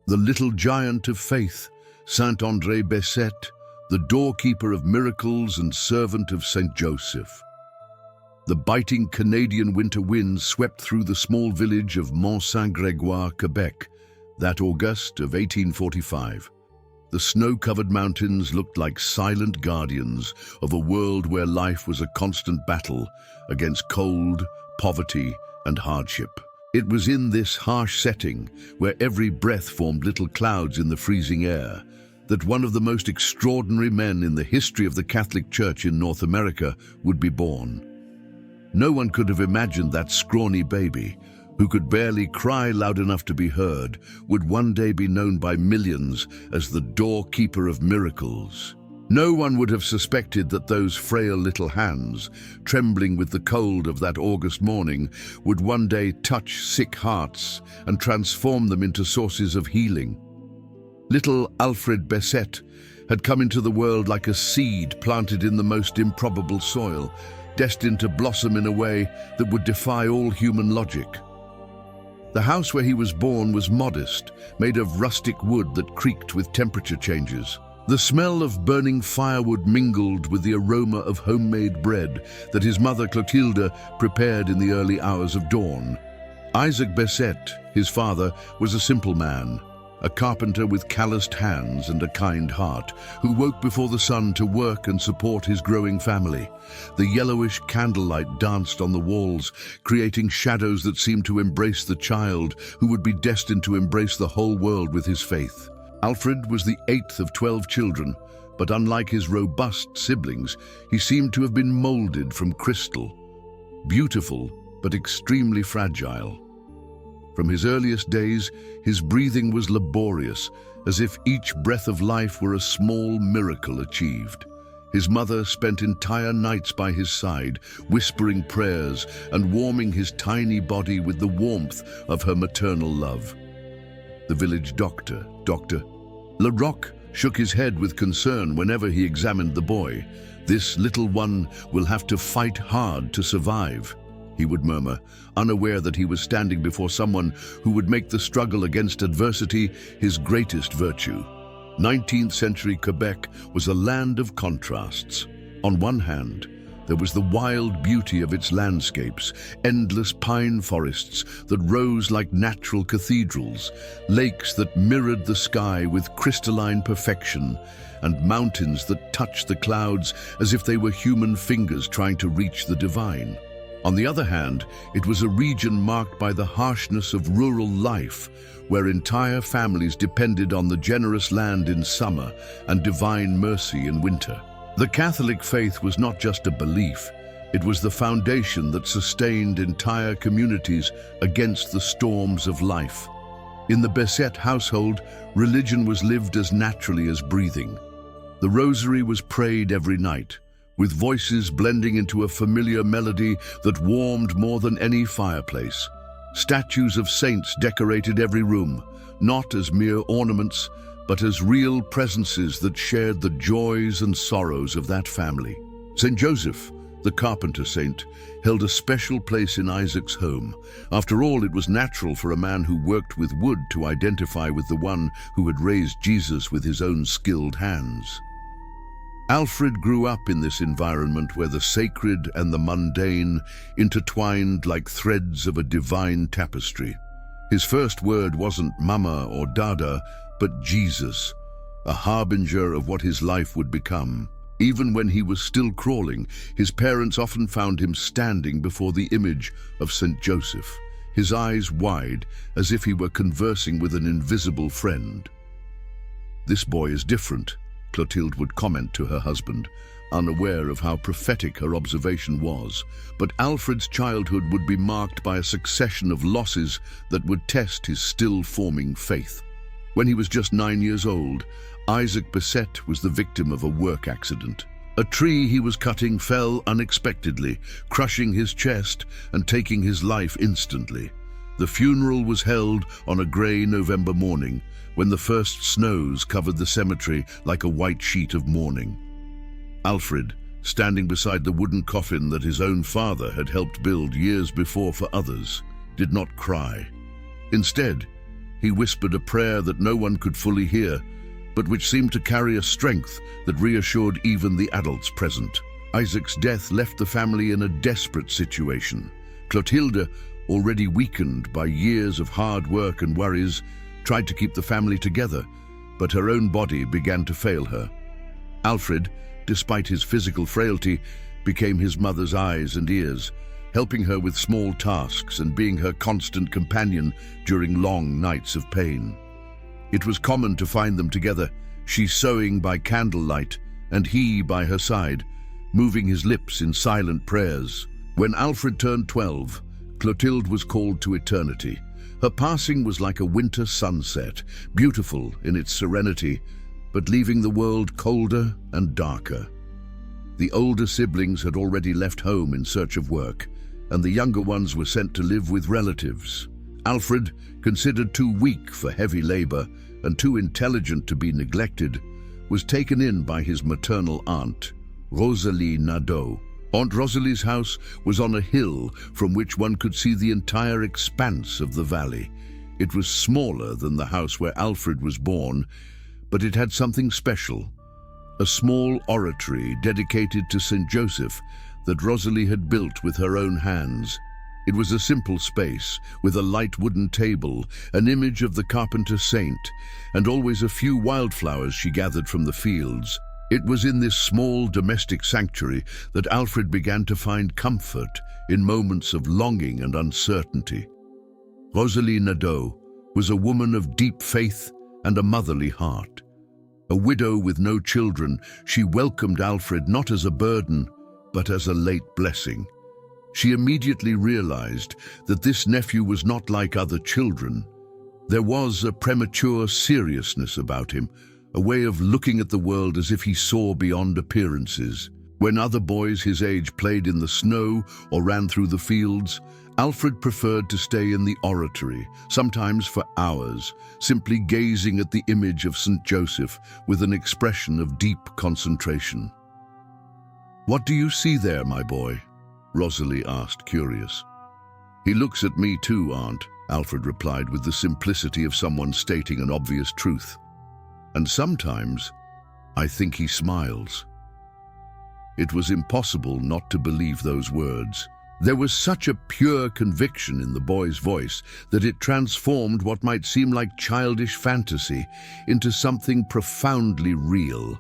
The little giant of faith, Saint André Bessette, the doorkeeper of miracles and servant of Saint Joseph. The biting Canadian winter winds swept through the small village of Mont-Saint-Grégoire, Quebec, that August of 1845. The snow-covered mountains looked like silent guardians of a world where life was a constant battle against cold, poverty, and hardship. It was in this harsh setting, where every breath formed little clouds in the freezing air, that one of the most extraordinary men in the history of the Catholic Church in North America would be born. No one could have imagined that scrawny baby, who could barely cry loud enough to be heard, would one day be known by millions as the doorkeeper of miracles. No one would have suspected that those frail little hands, trembling with the cold of that August morning, would one day touch sick hearts and transform them into sources of healing. Little Alfred Bessette had come into the world like a seed planted in the most improbable soil, destined to blossom in a way that would defy all human logic. The house where he was born was modest, made of rustic wood that creaked with temperature changes. The smell of burning firewood mingled with the aroma of homemade bread that his mother Clotilde prepared in the early hours of dawn. Isaac Bessette, his father, was a simple man, a carpenter with calloused hands and a kind heart, who woke before the sun to work and support his growing family. The yellowish candlelight danced on the walls, creating shadows that seemed to embrace the child who would be destined to embrace the whole world with his faith. Alfred was the 8th of 12 children, but unlike his robust siblings, he seemed to have been molded from crystal, beautiful but extremely fragile. From his earliest days, his breathing was laborious, as if each breath of life were a small miracle achieved. His mother spent entire nights by his side, whispering prayers and warming his tiny body with the warmth of her maternal love. The village doctor, Dr. Larocque, shook his head with concern whenever he examined the boy. "This little one will have to fight hard to survive," he would murmur, unaware that he was standing before someone who would make the struggle against adversity his greatest virtue. 19th century Quebec was a land of contrasts. On one hand, there was the wild beauty of its landscapes, endless pine forests that rose like natural cathedrals, lakes that mirrored the sky with crystalline perfection, and mountains that touched the clouds as if they were human fingers trying to reach the divine. On the other hand, it was a region marked by the harshness of rural life, where entire families depended on the generous land in summer and divine mercy in winter. The Catholic faith was not just a belief, it was the foundation that sustained entire communities against the storms of life. In the Bessette household, religion was lived as naturally as breathing. The rosary was prayed every night, with voices blending into a familiar melody that warmed more than any fireplace. Statues of saints decorated every room, not as mere ornaments, but as real presences that shared the joys and sorrows of that family. Saint Joseph, the carpenter saint, held a special place in Isaac's home. After all, it was natural for a man who worked with wood to identify with the one who had raised Jesus with his own skilled hands. Alfred grew up in this environment where the sacred and the mundane intertwined like threads of a divine tapestry. His first word wasn't mama or dada, but Jesus, a harbinger of what his life would become. Even when he was still crawling, his parents often found him standing before the image of Saint Joseph, his eyes wide as if he were conversing with an invisible friend. "This boy is different," Clotilde would comment to her husband, unaware of how prophetic her observation was. But Alfred's childhood would be marked by a succession of losses that would test his still-forming faith. When he was just 9 years old, Isaac Bessette was the victim of a work accident. A tree he was cutting fell unexpectedly, crushing his chest and taking his life instantly. The funeral was held on a grey November morning, when the first snows covered the cemetery like a white sheet of mourning. Alfred, standing beside the wooden coffin that his own father had helped build years before for others, did not cry. Instead, he whispered a prayer that no one could fully hear, but which seemed to carry a strength that reassured even the adults present. Isaac's death left the family in a desperate situation. Clotilde, already weakened by years of hard work and worries, tried to keep the family together, but her own body began to fail her. Alfred, despite his physical frailty, became his mother's eyes and ears, helping her with small tasks and being her constant companion during long nights of pain. It was common to find them together, she sewing by candlelight and he by her side, moving his lips in silent prayers. When Alfred turned 12, Clotilde was called to eternity. Her passing was like a winter sunset, beautiful in its serenity, but leaving the world colder and darker. The older siblings had already left home in search of work, and the younger ones were sent to live with relatives. Alfred, considered too weak for heavy labor and too intelligent to be neglected, was taken in by his maternal aunt, Rosalie Nadeau. Aunt Rosalie's house was on a hill from which one could see the entire expanse of the valley. It was smaller than the house where Alfred was born, but it had something special. A small oratory dedicated to Saint Joseph that Rosalie had built with her own hands. It was a simple space, with a light wooden table, an image of the carpenter saint, and always a few wildflowers she gathered from the fields. It was in this small domestic sanctuary that Alfred began to find comfort in moments of longing and uncertainty. Rosalie Nadeau was a woman of deep faith and a motherly heart. A widow with no children, she welcomed Alfred not as a burden, but as a late blessing. She immediately realized that this nephew was not like other children. There was a premature seriousness about him, a way of looking at the world as if he saw beyond appearances. When other boys his age played in the snow or ran through the fields, Alfred preferred to stay in the oratory, sometimes for hours, simply gazing at the image of Saint Joseph with an expression of deep concentration. "What do you see there, my boy?" Rosalie asked, curious. "He looks at me too, Aunt," Alfred replied with the simplicity of someone stating an obvious truth. "And sometimes, I think he smiles." It was impossible not to believe those words. There was such a pure conviction in the boy's voice that it transformed what might seem like childish fantasy into something profoundly real.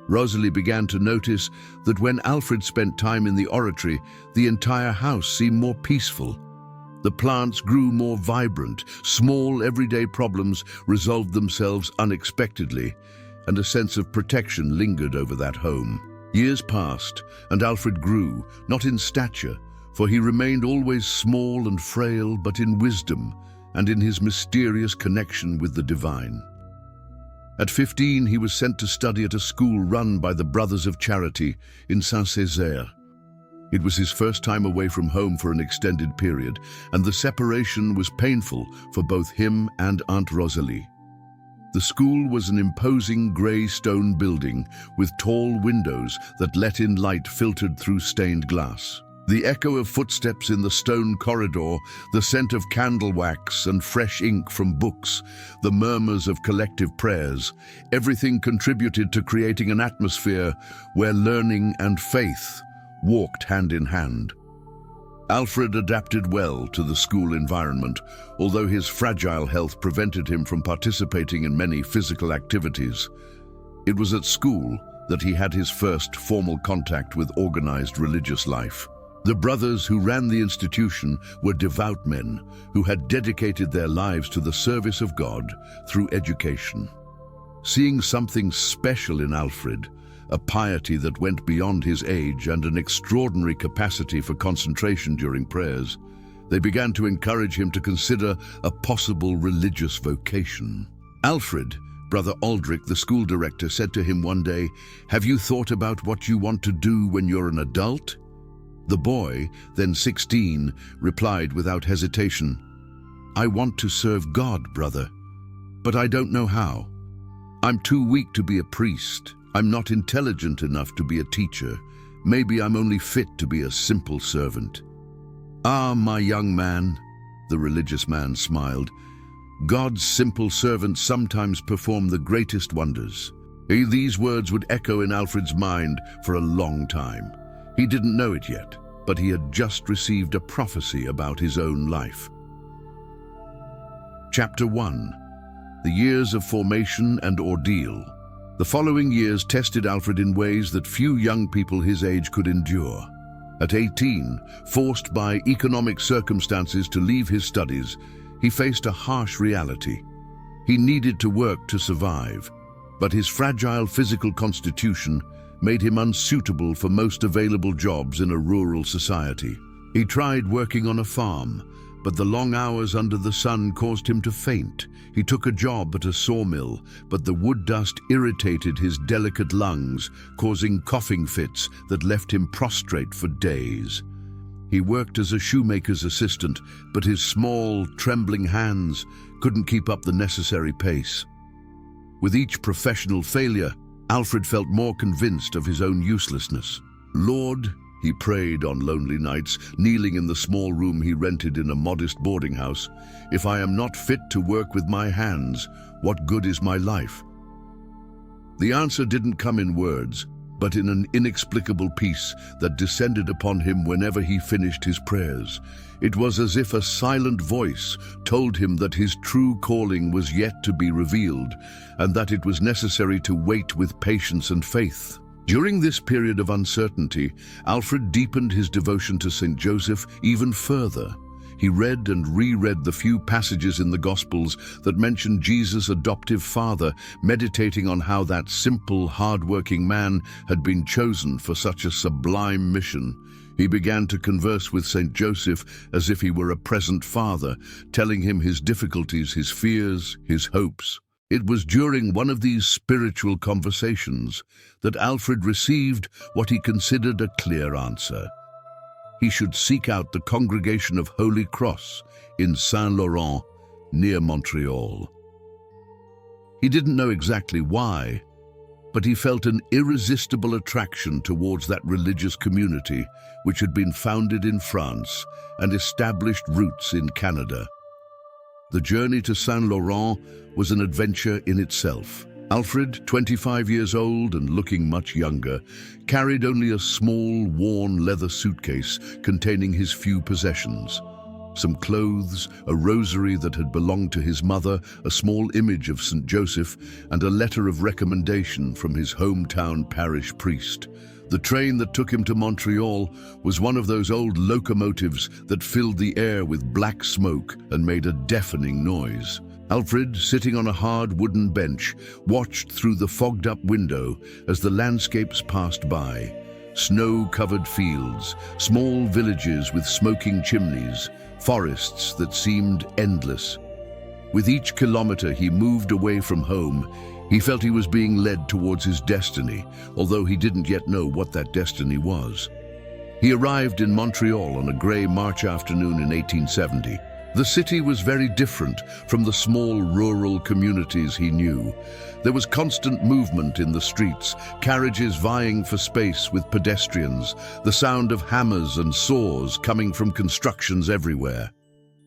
Rosalie began to notice that when Alfred spent time in the oratory, the entire house seemed more peaceful. The plants grew more vibrant, small everyday problems resolved themselves unexpectedly, and a sense of protection lingered over that home. Years passed, and Alfred grew, not in stature, for he remained always small and frail, but in wisdom and in his mysterious connection with the divine. At 15, he was sent to study at a school run by the Brothers of Charity in Saint-Césaire. It was his first time away from home for an extended period, and the separation was painful for both him and Aunt Rosalie. The school was an imposing grey stone building with tall windows that let in light filtered through stained glass. The echo of footsteps in the stone corridor, the scent of candle wax and fresh ink from books, the murmurs of collective prayers, everything contributed to creating an atmosphere where learning and faith walked hand in hand. Alfred adapted well to the school environment, although his fragile health prevented him from participating in many physical activities. It was at school that he had his first formal contact with organized religious life. The brothers who ran the institution were devout men who had dedicated their lives to the service of God through education. Seeing something special in Alfred, a piety that went beyond his age and an extraordinary capacity for concentration during prayers, they began to encourage him to consider a possible religious vocation. Alfred, Brother Aldrich, the school director, said to him one day, "Have you thought about what you want to do when you're an adult?" The boy, then 16, replied without hesitation, "I want to serve God, brother, but I don't know how. I'm too weak to be a priest. I'm not intelligent enough to be a teacher. Maybe I'm only fit to be a simple servant." "Ah, my young man," the religious man smiled, God's simple servants sometimes perform the greatest wonders. These words would echo in Alfred's mind for a long time. He didn't know it yet, but he had just received a prophecy about his own life. Chapter 1. The Years of Formation and Ordeal. The following years tested Alfred in ways that few young people his age could endure. At 18, forced by economic circumstances to leave his studies, he faced a harsh reality. He needed to work to survive, but his fragile physical constitution made him unsuitable for most available jobs in a rural society. He tried working on a farm, but the long hours under the sun caused him to faint. He took a job at a sawmill, but the wood dust irritated his delicate lungs, causing coughing fits that left him prostrate for days. He worked as a shoemaker's assistant, but his small, trembling hands couldn't keep up the necessary pace. With each professional failure, Alfred felt more convinced of his own uselessness. "Lord," he prayed on lonely nights, kneeling in the small room he rented in a modest boarding house, "if I am not fit to work with my hands, what good is my life?" The answer didn't come in words, but in an inexplicable peace that descended upon him whenever he finished his prayers. It was as if a silent voice told him that his true calling was yet to be revealed, and that it was necessary to wait with patience and faith. During this period of uncertainty, Alfred deepened his devotion to Saint Joseph even further. He read and reread the few passages in the Gospels that mention Jesus' adoptive father, meditating on how that simple, hard-working man had been chosen for such a sublime mission. He began to converse with Saint Joseph as if he were a present father, telling him his difficulties, his fears, his hopes. It was during one of these spiritual conversations that Alfred received what he considered a clear answer. He should seek out the Congregation of Holy Cross in Saint-Laurent, near Montreal. He didn't know exactly why, but he felt an irresistible attraction towards that religious community which had been founded in France and established roots in Canada. The journey to Saint-Laurent was an adventure in itself. Alfred, 25 years old and looking much younger, carried only a small, worn leather suitcase containing his few possessions. Some clothes, a rosary that had belonged to his mother, a small image of St. Joseph, and a letter of recommendation from his hometown parish priest. The train that took him to Montreal was one of those old locomotives that filled the air with black smoke and made a deafening noise. Alfred, sitting on a hard wooden bench, watched through the fogged-up window as the landscapes passed by. Snow-covered fields, small villages with smoking chimneys, forests that seemed endless. With each kilometer he moved away from home, he felt he was being led towards his destiny, although he didn't yet know what that destiny was. He arrived in Montreal on a grey March afternoon in 1870. The city was very different from the small rural communities he knew. There was constant movement in the streets, carriages vying for space with pedestrians, the sound of hammers and saws coming from constructions everywhere.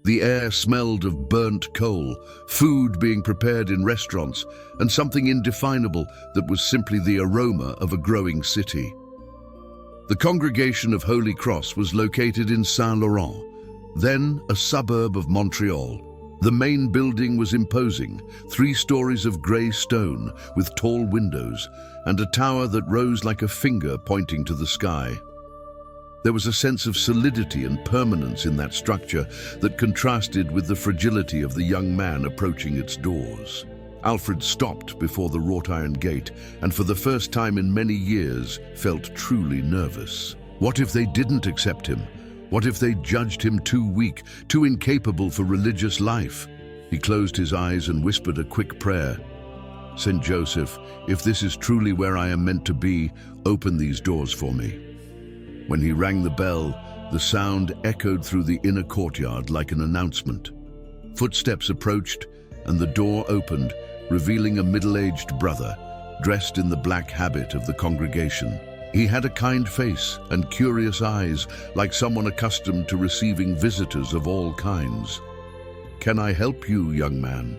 The air smelled of burnt coal, food being prepared in restaurants, and something indefinable that was simply the aroma of a growing city. The Congregation of Holy Cross was located in Saint-Laurent, then a suburb of Montreal. The main building was imposing, 3 stories of grey stone with tall windows, and a tower that rose like a finger pointing to the sky. There was a sense of solidity and permanence in that structure that contrasted with the fragility of the young man approaching its doors. Alfred stopped before the wrought iron gate, and for the first time in many years felt truly nervous. What if they didn't accept him? What if they judged him too weak, too incapable for religious life? He closed his eyes and whispered a quick prayer. "Saint Joseph, if this is truly where I am meant to be, open these doors for me." When he rang the bell, the sound echoed through the inner courtyard like an announcement. Footsteps approached, and the door opened, revealing a middle-aged brother, dressed in the black habit of the congregation. He had a kind face and curious eyes, like someone accustomed to receiving visitors of all kinds. Can I help you, young man?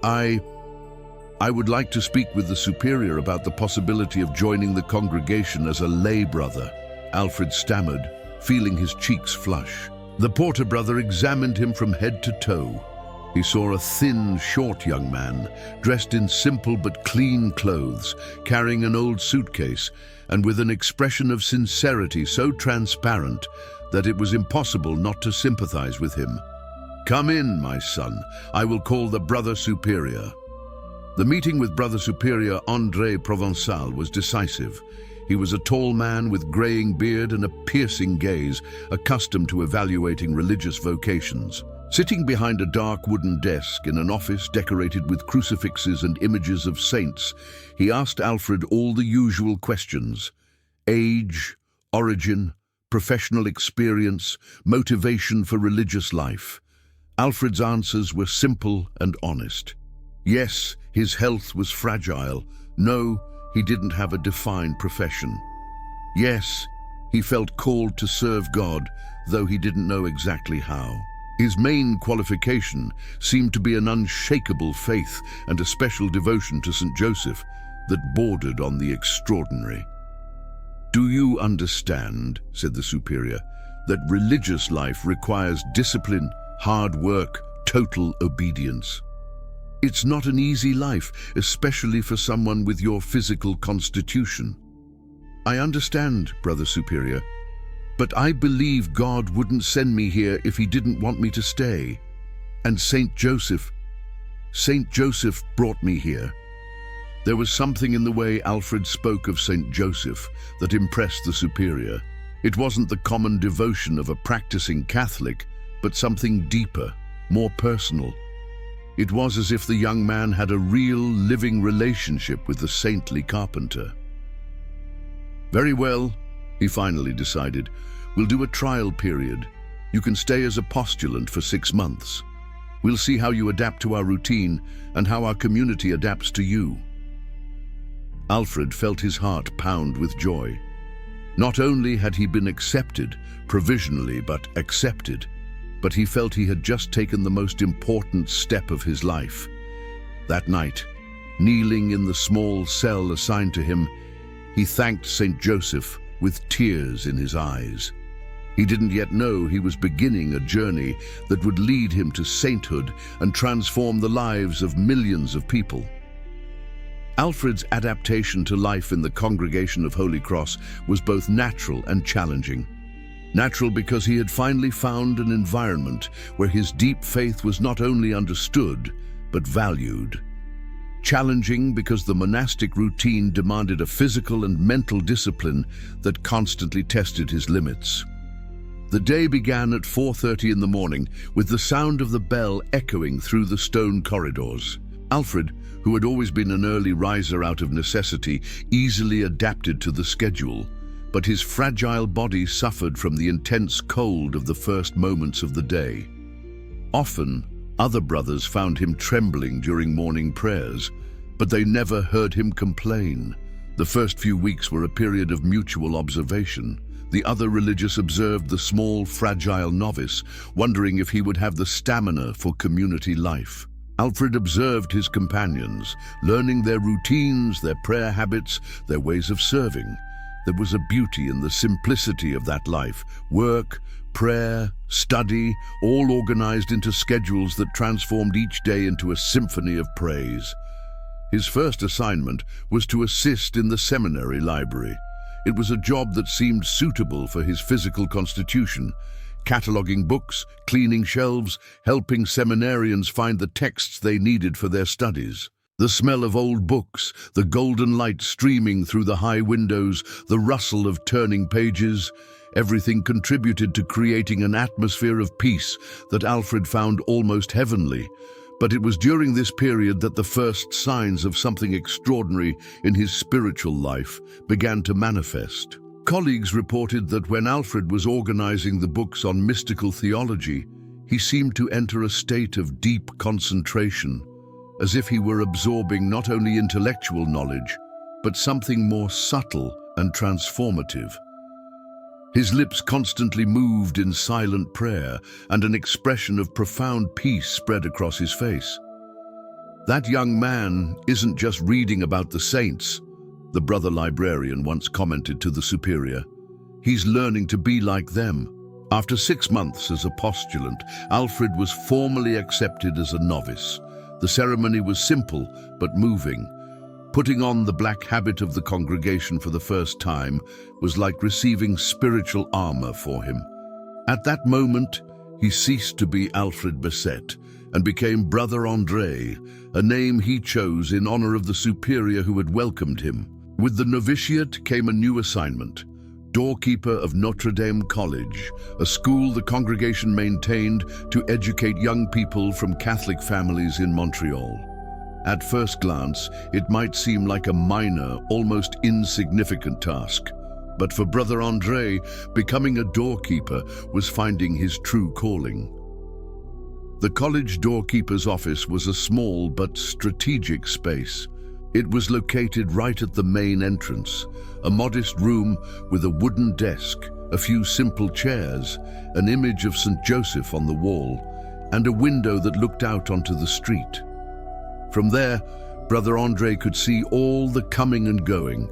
I would like to speak with the superior about the possibility of joining the congregation as a lay brother, Alfred stammered, feeling his cheeks flush. The porter brother examined him from head to toe. He saw a thin, short young man, dressed in simple but clean clothes, carrying an old suitcase, and with an expression of sincerity so transparent that it was impossible not to sympathize with him. "Come in, my son. I will call the Brother Superior." The meeting with Brother Superior André Provençal was decisive. He was a tall man with graying beard and a piercing gaze, accustomed to evaluating religious vocations. Sitting behind a dark wooden desk in an office decorated with crucifixes and images of saints, he asked Alfred all the usual questions: age, origin, professional experience, motivation for religious life. Alfred's answers were simple and honest. Yes, his health was fragile. No, he didn't have a defined profession. Yes, he felt called to serve God, though he didn't know exactly how. His main qualification seemed to be an unshakable faith and a special devotion to St. Joseph that bordered on the extraordinary. "Do you understand," said the superior, "that religious life requires discipline, hard work, total obedience? It's not an easy life, especially for someone with your physical constitution." "I understand, Brother Superior, but I believe God wouldn't send me here if he didn't want me to stay. And Saint Joseph brought me here." There was something in the way Alfred spoke of Saint Joseph that impressed the superior. It wasn't the common devotion of a practicing Catholic, but something deeper, more personal. It was as if the young man had a real, living relationship with the saintly carpenter. "Very well," he finally decided. "We'll do a trial period. You can stay as a postulant for 6 months. We'll see how you adapt to our routine and how our community adapts to you." Alfred felt his heart pound with joy. Not only had he been accepted, provisionally but accepted, but he felt he had just taken the most important step of his life. That night, kneeling in the small cell assigned to him, he thanked Saint Joseph with tears in his eyes. He didn't yet know he was beginning a journey that would lead him to sainthood and transform the lives of millions of people. Alfred's adaptation to life in the Congregation of Holy Cross was both natural and challenging. Natural because he had finally found an environment where his deep faith was not only understood, but valued. Challenging because the monastic routine demanded a physical and mental discipline that constantly tested his limits. The day began at 4:30 in the morning, with the sound of the bell echoing through the stone corridors. Alfred, who had always been an early riser out of necessity, easily adapted to the schedule. But his fragile body suffered from the intense cold of the first moments of the day. Often, other brothers found him trembling during morning prayers, but they never heard him complain. The first few weeks were a period of mutual observation. The other religious observed the small, fragile novice, wondering if he would have the stamina for community life. Alfred observed his companions, learning their routines, their prayer habits, their ways of serving. There was a beauty in the simplicity of that life. Work, prayer, study, all organized into schedules that transformed each day into a symphony of praise. His first assignment was to assist in the seminary library. It was a job that seemed suitable for his physical constitution, cataloging books, cleaning shelves, helping seminarians find the texts they needed for their studies. The smell of old books, the golden light streaming through the high windows, the rustle of turning pages, everything contributed to creating an atmosphere of peace that Alfred found almost heavenly. But it was during this period that the first signs of something extraordinary in his spiritual life began to manifest. Colleagues reported that when Alfred was organizing the books on mystical theology, he seemed to enter a state of deep concentration, as if he were absorbing not only intellectual knowledge, but something more subtle and transformative. His lips constantly moved in silent prayer, and an expression of profound peace spread across his face. "That young man isn't just reading about the saints," the brother librarian once commented to the superior. "He's learning to be like them." After 6 months as a postulant, Alfred was formally accepted as a novice. The ceremony was simple but moving. Putting on the black habit of the congregation for the first time was like receiving spiritual armor for him. At that moment, he ceased to be Alfred Bessette and became Brother André, a name he chose in honor of the superior who had welcomed him. With the novitiate came a new assignment: doorkeeper of Notre Dame College, a school the congregation maintained to educate young people from Catholic families in Montreal. At first glance, it might seem like a minor, almost insignificant task. But for Brother André, becoming a doorkeeper was finding his true calling. The college doorkeeper's office was a small but strategic space. It was located right at the main entrance, a modest room with a wooden desk, a few simple chairs, an image of St. Joseph on the wall, and a window that looked out onto the street. From there, Brother André could see all the coming and going.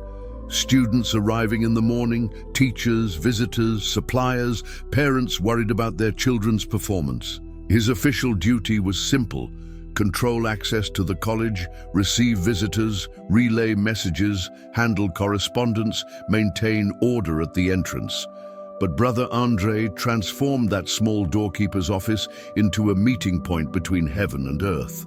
Students arriving in the morning, teachers, visitors, suppliers, parents worried about their children's performance. His official duty was simple: control access to the college, receive visitors, relay messages, handle correspondence, maintain order at the entrance. But Brother André transformed that small doorkeeper's office into a meeting point between heaven and earth.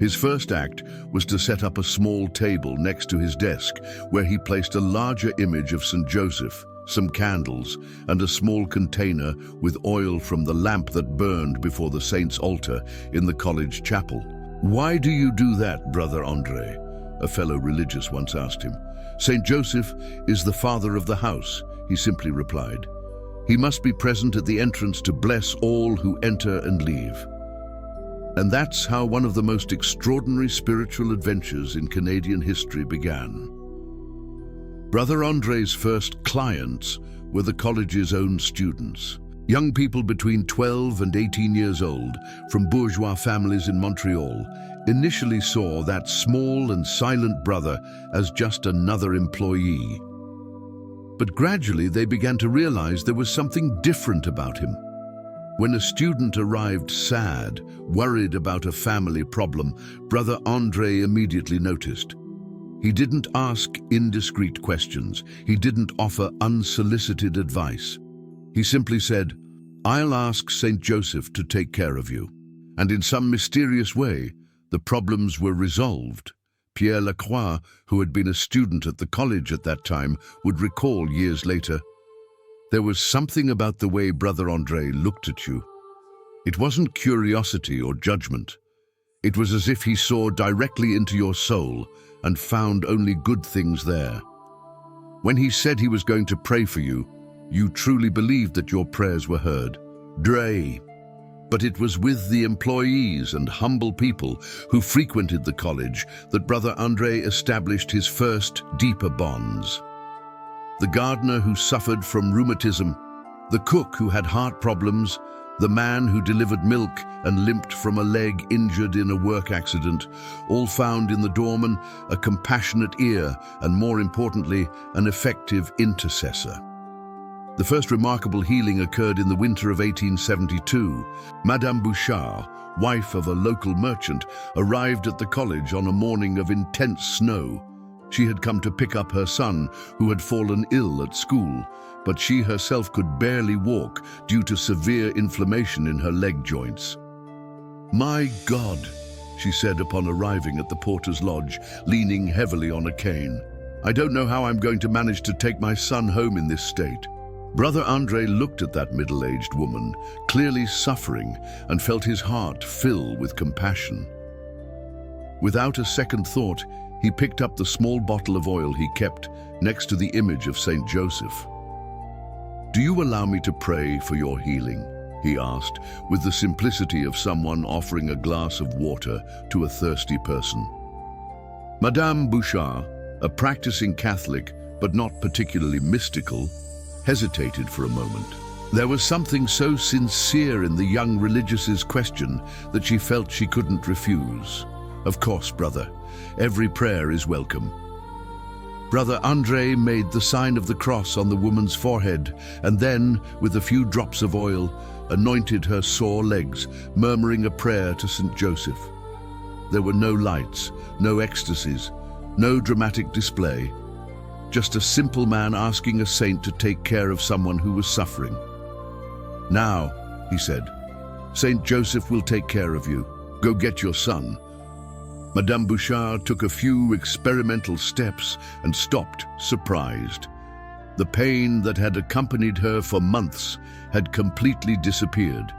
His first act was to set up a small table next to his desk, where he placed a larger image of St. Joseph, some candles, and a small container with oil from the lamp that burned before the saint's altar in the college chapel. "Why do you do that, Brother André?" a fellow religious once asked him. "St. Joseph is the father of the house," he simply replied. "He must be present at the entrance to bless all who enter and leave." And that's how one of the most extraordinary spiritual adventures in Canadian history began. Brother André's first clients were the college's own students. Young people between 12 and 18 years old from bourgeois families in Montreal initially saw that small and silent brother as just another employee. But gradually they began to realize there was something different about him. When a student arrived sad, worried about a family problem, Brother André immediately noticed. He didn't ask indiscreet questions. He didn't offer unsolicited advice. He simply said, "I'll ask St. Joseph to take care of you." And in some mysterious way, the problems were resolved. Pierre Lacroix, who had been a student at the college at that time, would recall years later, "There was something about the way Brother André looked at you. It wasn't curiosity or judgment. It was as if he saw directly into your soul and found only good things there. When he said he was going to pray for you, you truly believed that your prayers were heard." Dre. But it was with the employees and humble people who frequented the college that Brother André established his first deeper bonds. The gardener who suffered from rheumatism, the cook who had heart problems, the man who delivered milk and limped from a leg injured in a work accident, all found in the doorman a compassionate ear and, more importantly, an effective intercessor. The first remarkable healing occurred in the winter of 1872. Madame Bouchard, wife of a local merchant, arrived at the college on a morning of intense snow. She had come to pick up her son, who had fallen ill at school, but she herself could barely walk due to severe inflammation in her leg joints. "My God," she said upon arriving at the porter's lodge, leaning heavily on a cane. "I don't know how I'm going to manage to take my son home in this state." Brother André looked at that middle-aged woman, clearly suffering, and felt his heart fill with compassion. Without a second thought, he picked up the small bottle of oil he kept next to the image of Saint Joseph. "Do you allow me to pray for your healing?" he asked, with the simplicity of someone offering a glass of water to a thirsty person. Madame Bouchard, a practicing Catholic but not particularly mystical, hesitated for a moment. There was something so sincere in the young religious's question that she felt she couldn't refuse. "Of course, brother. Every prayer is welcome." Brother André made the sign of the cross on the woman's forehead and then, with a few drops of oil, anointed her sore legs, murmuring a prayer to St. Joseph. There were no lights, no ecstasies, no dramatic display. Just a simple man asking a saint to take care of someone who was suffering. "Now," he said, "Saint Joseph will take care of you. Go get your son." Madame Bouchard took a few experimental steps and stopped, surprised. The pain that had accompanied her for months had completely disappeared.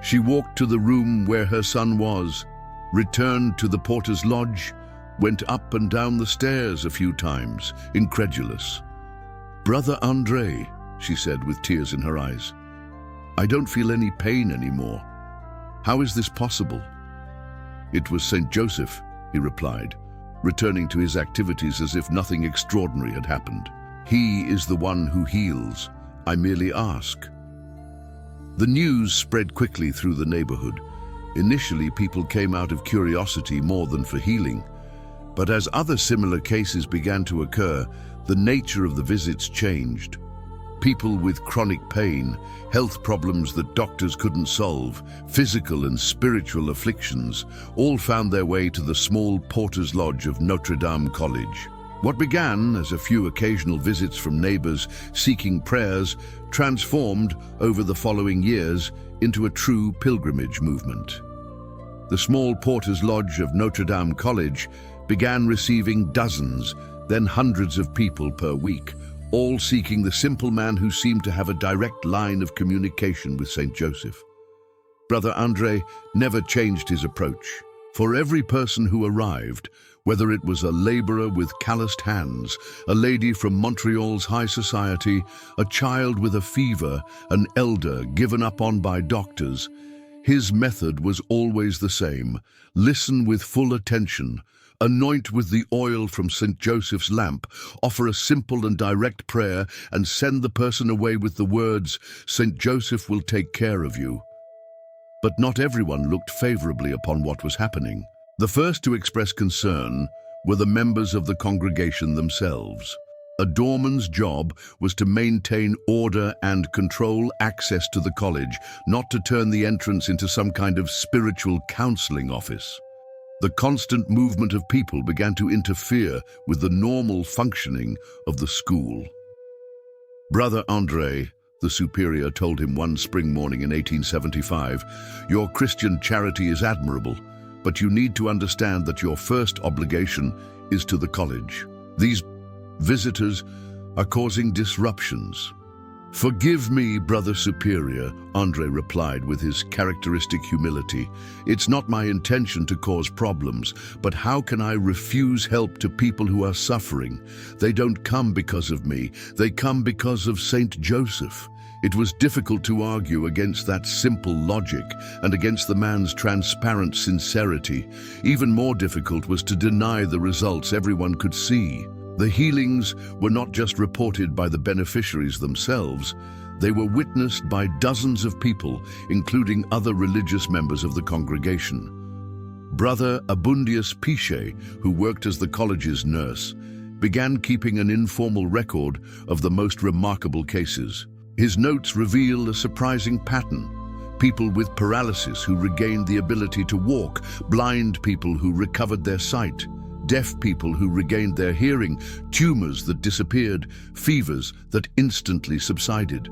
She walked to the room where her son was, returned to the porter's lodge, went up and down the stairs a few times, incredulous. "Brother André," she said with tears in her eyes, "I don't feel any pain anymore. How is this possible?" "It was Saint Joseph," he replied, returning to his activities as if nothing extraordinary had happened. "He is the one who heals. I merely ask." The news spread quickly through the neighborhood. Initially, people came out of curiosity more than for healing. But as other similar cases began to occur, the nature of the visits changed. People with chronic pain, health problems that doctors couldn't solve, physical and spiritual afflictions, all found their way to the small porter's lodge of Notre Dame College. What began as a few occasional visits from neighbors seeking prayers transformed over the following years into a true pilgrimage movement. The small porter's lodge of Notre Dame College began receiving dozens, then hundreds of people per week, all seeking the simple man who seemed to have a direct line of communication with Saint Joseph. Brother André never changed his approach. For every person who arrived, whether it was a laborer with calloused hands, a lady from Montreal's high society, a child with a fever, an elder given up on by doctors, his method was always the same: listen with full attention, anoint with the oil from St. Joseph's lamp, offer a simple and direct prayer, and send the person away with the words, "St. Joseph will take care of you." But not everyone looked favorably upon what was happening. The first to express concern were the members of the congregation themselves. A doorman's job was to maintain order and control access to the college, not to turn the entrance into some kind of spiritual counseling office. The constant movement of people began to interfere with the normal functioning of the school. "Brother André," the superior told him one spring morning in 1875, "your Christian charity is admirable, but you need to understand that your first obligation is to the college. These visitors are causing disruptions." "Forgive me, Brother Superior," André replied with his characteristic humility. "It's not my intention to cause problems, but how can I refuse help to people who are suffering? They don't come because of me, they come because of Saint Joseph." It was difficult to argue against that simple logic and against the man's transparent sincerity. Even more difficult was to deny the results everyone could see. The healings were not just reported by the beneficiaries themselves, they were witnessed by dozens of people, including other religious members of the congregation. Brother Abundius Pichet, who worked as the college's nurse, began keeping an informal record of the most remarkable cases. His notes reveal a surprising pattern: people with paralysis who regained the ability to walk, blind people who recovered their sight, deaf people who regained their hearing, tumors that disappeared, fevers that instantly subsided.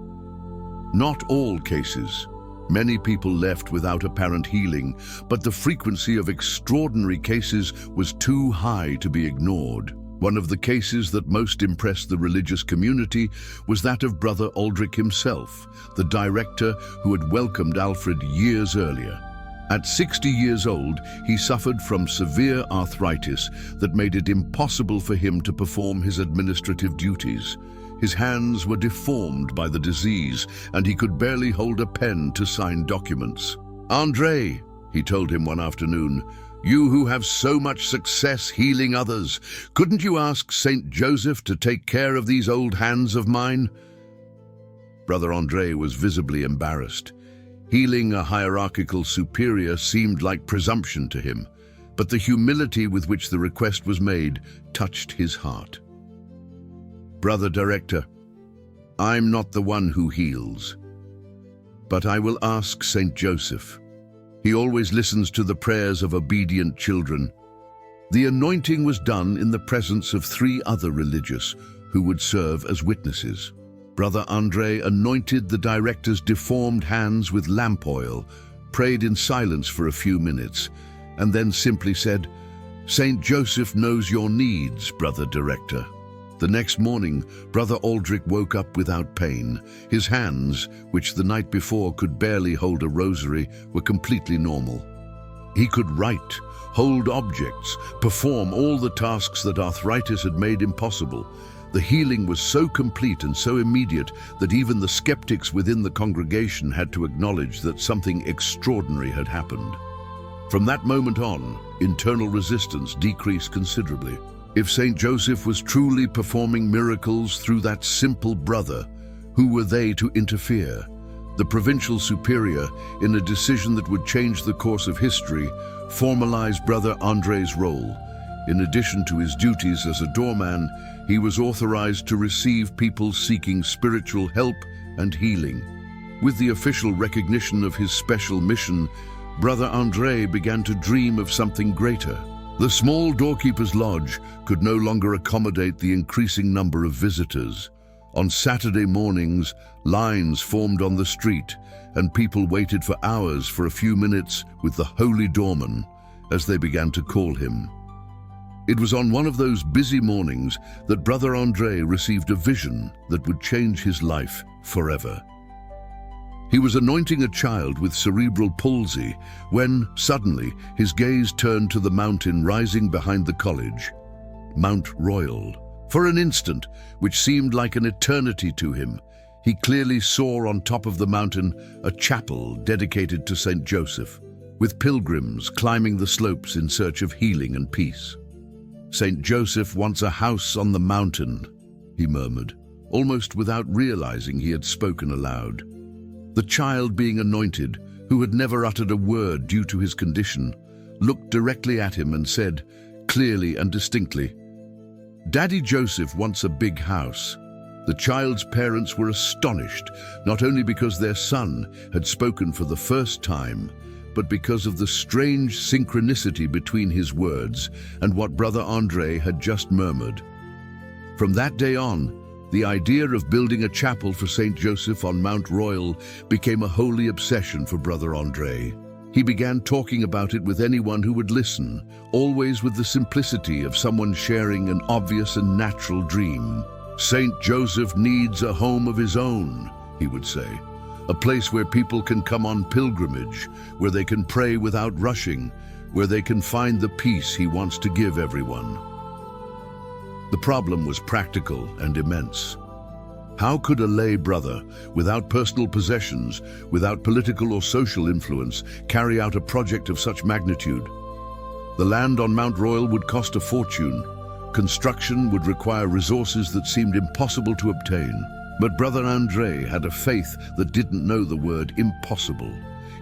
Not all cases. Many people left without apparent healing, but the frequency of extraordinary cases was too high to be ignored. One of the cases that most impressed the religious community was that of Brother Aldrich himself, the director who had welcomed Alfred years earlier. At 60 years old, he suffered from severe arthritis that made it impossible for him to perform his administrative duties. His hands were deformed by the disease, and he could barely hold a pen to sign documents. "André," he told him one afternoon, "you who have so much success healing others, couldn't you ask Saint Joseph to take care of these old hands of mine?" Brother André was visibly embarrassed. Healing a hierarchical superior seemed like presumption to him, but the humility with which the request was made touched his heart. "Brother Director, I'm not the one who heals, but I will ask Saint Joseph. He always listens to the prayers of obedient children." The anointing was done in the presence of 3 other religious who would serve as witnesses. Brother André anointed the director's deformed hands with lamp oil, prayed in silence for a few minutes, and then simply said, "Saint Joseph knows your needs, Brother Director." The next morning, Brother Aldrich woke up without pain. His hands, which the night before could barely hold a rosary, were completely normal. He could write, hold objects, perform all the tasks that arthritis had made impossible. The healing was so complete and so immediate that even the skeptics within the congregation had to acknowledge that something extraordinary had happened. From that moment on, internal resistance decreased considerably. If Saint Joseph was truly performing miracles through that simple brother, who were they to interfere? The provincial superior, in a decision that would change the course of history, formalized Brother André's role. In addition to his duties as a doorman, he was authorized to receive people seeking spiritual help and healing. With the official recognition of his special mission, Brother André began to dream of something greater. The small doorkeeper's lodge could no longer accommodate the increasing number of visitors. On Saturday mornings, lines formed on the street, and people waited for hours for a few minutes with the holy doorman, as they began to call him. It was on one of those busy mornings that Brother André received a vision that would change his life forever. He was anointing a child with cerebral palsy when, suddenly, his gaze turned to the mountain rising behind the college, Mount Royal. For an instant, which seemed like an eternity to him, he clearly saw on top of the mountain a chapel dedicated to Saint Joseph, with pilgrims climbing the slopes in search of healing and peace. "Saint Joseph wants a house on the mountain," he murmured, almost without realizing he had spoken aloud. The child being anointed, who had never uttered a word due to his condition, looked directly at him and said, clearly and distinctly, "Daddy Joseph wants a big house." The child's parents were astonished, not only because their son had spoken for the first time, but because of the strange synchronicity between his words and what Brother André had just murmured. From that day on, the idea of building a chapel for Saint Joseph on Mount Royal became a holy obsession for Brother André. He began talking about it with anyone who would listen, always with the simplicity of someone sharing an obvious and natural dream. "Saint Joseph needs a home of his own," he would say. "A place where people can come on pilgrimage, where they can pray without rushing, where they can find the peace he wants to give everyone." The problem was practical and immense. How could a lay brother, without personal possessions, without political or social influence, carry out a project of such magnitude? The land on Mount Royal would cost a fortune. Construction would require resources that seemed impossible to obtain. But Brother André had a faith that didn't know the word impossible.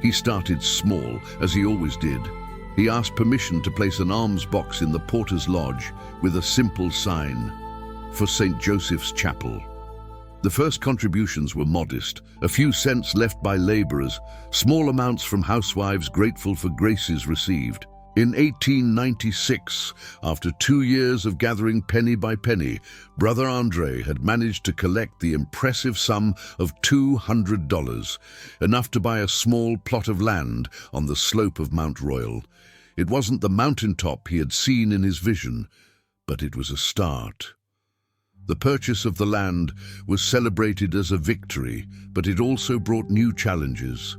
He started small, as he always did. He asked permission to place an alms box in the porter's lodge with a simple sign, "For Saint Joseph's Chapel." The first contributions were modest, a few cents left by laborers, small amounts from housewives grateful for graces received. In 1896, after 2 years of gathering penny by penny, Brother André had managed to collect the impressive sum of $200, enough to buy a small plot of land on the slope of Mount Royal. It wasn't the mountaintop he had seen in his vision, but it was a start. The purchase of the land was celebrated as a victory, but it also brought new challenges.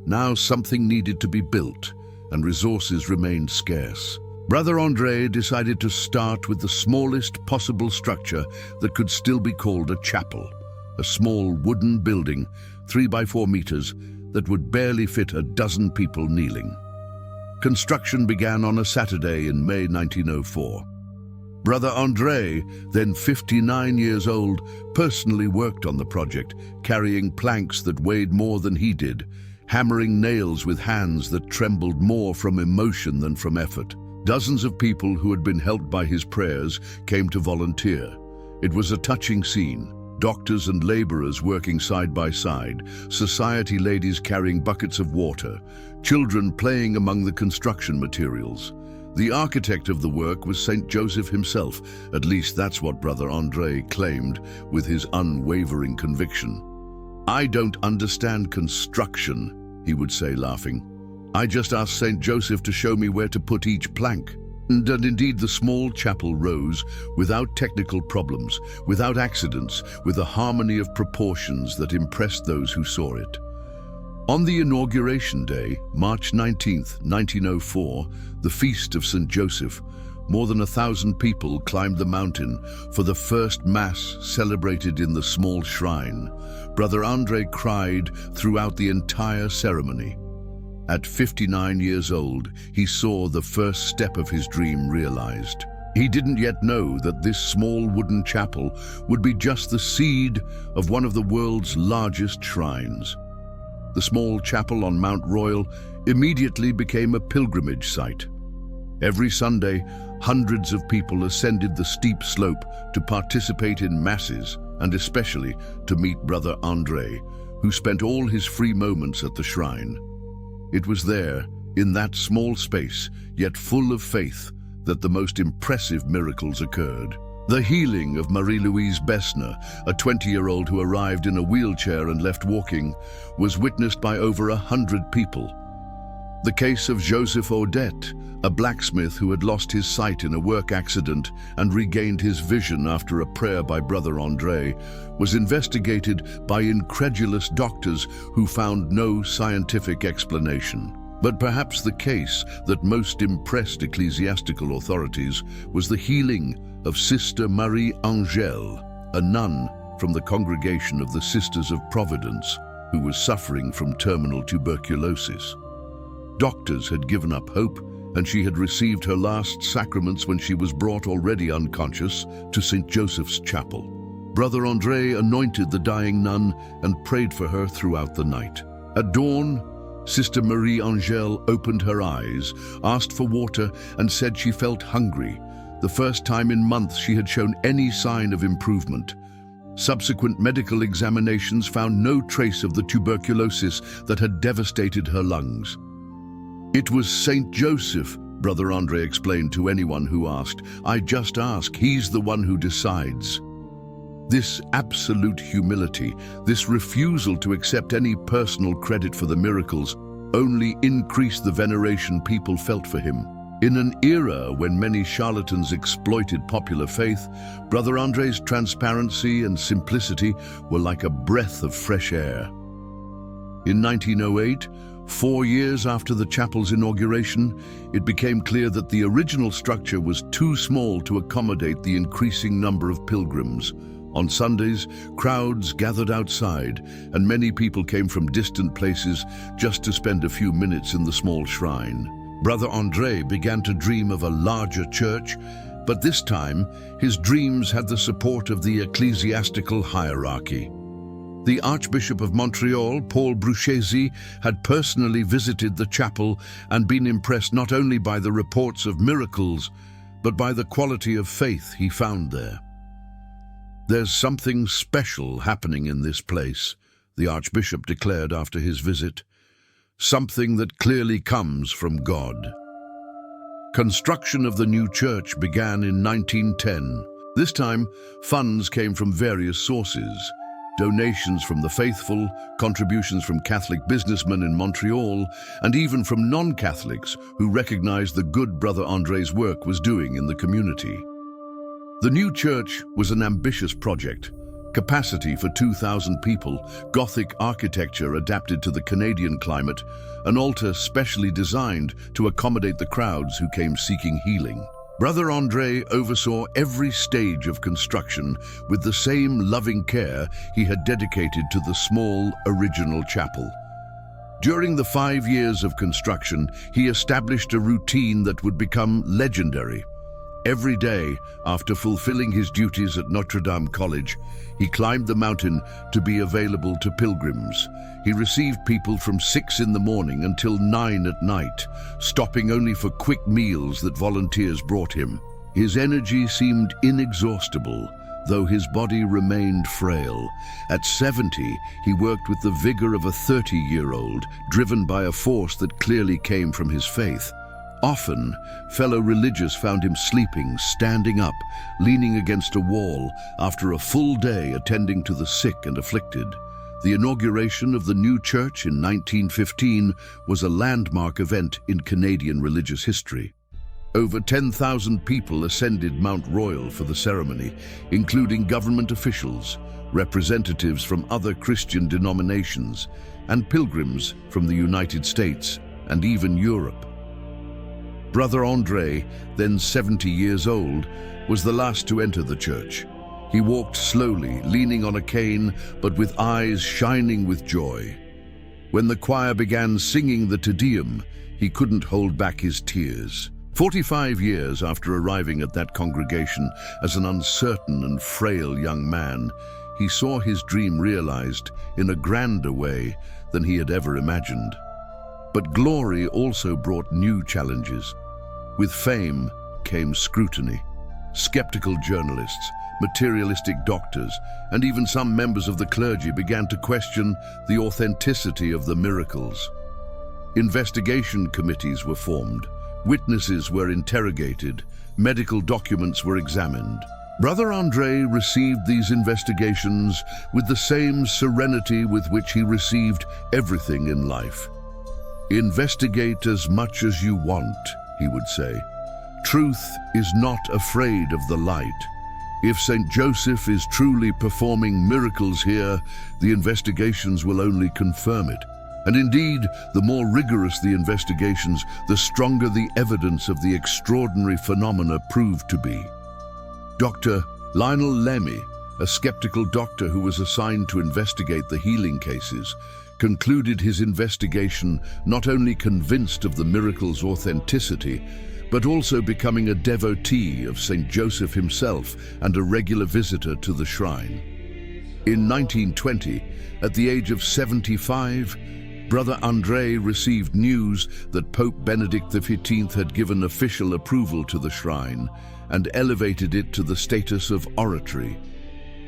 Now something needed to be built, and resources remained scarce. Brother André decided to start with the smallest possible structure that could still be called a chapel, a small wooden building, 3 by 4 meters, that would barely fit a dozen people kneeling. Construction began on a Saturday in May 1904. Brother André, then 59 years old, personally worked on the project, carrying planks that weighed more than he did, hammering nails with hands that trembled more from emotion than from effort. Dozens of people who had been helped by his prayers came to volunteer. It was a touching scene. Doctors and laborers working side by side, society ladies carrying buckets of water, children playing among the construction materials. The architect of the work was Saint Joseph himself. At least that's what Brother André claimed with his unwavering conviction. "I don't understand construction," he would say, laughing. "I just asked Saint Joseph to show me where to put each plank." And indeed the small chapel rose without technical problems, without accidents, with a harmony of proportions that impressed those who saw it. On the inauguration day, March 19th, 1904, the feast of St. Joseph, more than 1,000 people climbed the mountain for the first Mass celebrated in the small shrine. Brother André cried throughout the entire ceremony. At 59 years old, he saw the first step of his dream realized. He didn't yet know that this small wooden chapel would be just the seed of one of the world's largest shrines. The small chapel on Mount Royal immediately became a pilgrimage site. Every Sunday, hundreds of people ascended the steep slope to participate in masses and especially to meet Brother André, who spent all his free moments at the shrine. It was there, in that small space, yet full of faith, that the most impressive miracles occurred. The healing of Marie-Louise Besner, a 20-year-old who arrived in a wheelchair and left walking, was witnessed by over 100 people. The case of Joseph Odette, a blacksmith who had lost his sight in a work accident and regained his vision after a prayer by Brother André, was investigated by incredulous doctors who found no scientific explanation. But perhaps the case that most impressed ecclesiastical authorities was the healing of Sister Marie-Angèle, a nun from the congregation of the Sisters of Providence, who was suffering from terminal tuberculosis. Doctors had given up hope, and she had received her last sacraments when she was brought already unconscious to St. Joseph's Chapel. Brother André anointed the dying nun and prayed for her throughout the night. At dawn, Sister Marie-Angèle opened her eyes, asked for water, and said she felt hungry, the first time in months she had shown any sign of improvement. Subsequent medical examinations found no trace of the tuberculosis that had devastated her lungs. "It was Saint Joseph," Brother André explained to anyone who asked. "I just ask, he's the one who decides." This absolute humility, this refusal to accept any personal credit for the miracles, only increased the veneration people felt for him. In an era when many charlatans exploited popular faith, Brother André's transparency and simplicity were like a breath of fresh air. In 1908, 4 years after the chapel's inauguration, it became clear that the original structure was too small to accommodate the increasing number of pilgrims. On Sundays, crowds gathered outside, and many people came from distant places just to spend a few minutes in the small shrine. Brother André began to dream of a larger church, but this time his dreams had the support of the ecclesiastical hierarchy. The Archbishop of Montreal, Paul Bruchesi, had personally visited the chapel and been impressed not only by the reports of miracles, but by the quality of faith he found there. "There's something special happening in this place," the Archbishop declared after his visit. "Something that clearly comes from God." Construction of the new church began in 1910. This time, funds came from various sources. Donations from the faithful, contributions from Catholic businessmen in Montreal, and even from non-Catholics who recognized the good Brother André's work was doing in the community. The new church was an ambitious project. Capacity for 2,000 people, Gothic architecture adapted to the Canadian climate, an altar specially designed to accommodate the crowds who came seeking healing. Brother André oversaw every stage of construction with the same loving care he had dedicated to the small original chapel. During the 5 years of construction, he established a routine that would become legendary. Every day, after fulfilling his duties at Notre Dame College, he climbed the mountain to be available to pilgrims. He received people from 6 in the morning until 9 at night, stopping only for quick meals that volunteers brought him. His energy seemed inexhaustible, though his body remained frail. At 70, he worked with the vigor of a 30-year-old, driven by a force that clearly came from his faith. Often, fellow religious found him sleeping, standing up, leaning against a wall, after a full day attending to the sick and afflicted. The inauguration of the new church in 1915 was a landmark event in Canadian religious history. Over 10,000 people ascended Mount Royal for the ceremony, including government officials, representatives from other Christian denominations, and pilgrims from the United States and even Europe. Brother André, then 70 years old, was the last to enter the church. He walked slowly, leaning on a cane, but with eyes shining with joy. When the choir began singing the Te Deum, he couldn't hold back his tears. 45 years after arriving at that congregation as an uncertain and frail young man, he saw his dream realized in a grander way than he had ever imagined. But glory also brought new challenges. With fame came scrutiny. Skeptical journalists, materialistic doctors, and even some members of the clergy began to question the authenticity of the miracles. Investigation committees were formed, witnesses were interrogated, medical documents were examined. Brother André received these investigations with the same serenity with which he received everything in life. "Investigate as much as you want," he would say. "Truth is not afraid of the light. If Saint Joseph is truly performing miracles here, the investigations will only confirm it. And indeed, the more rigorous the investigations, the stronger the evidence of the extraordinary phenomena proved to be." Dr. Lionel Lemmy, a skeptical doctor who was assigned to investigate the healing cases, concluded his investigation not only convinced of the miracle's authenticity, but also becoming a devotee of Saint Joseph himself and a regular visitor to the shrine. In 1920, at the age of 75, Brother André received news that Pope Benedict XV had given official approval to the shrine and elevated it to the status of Oratory,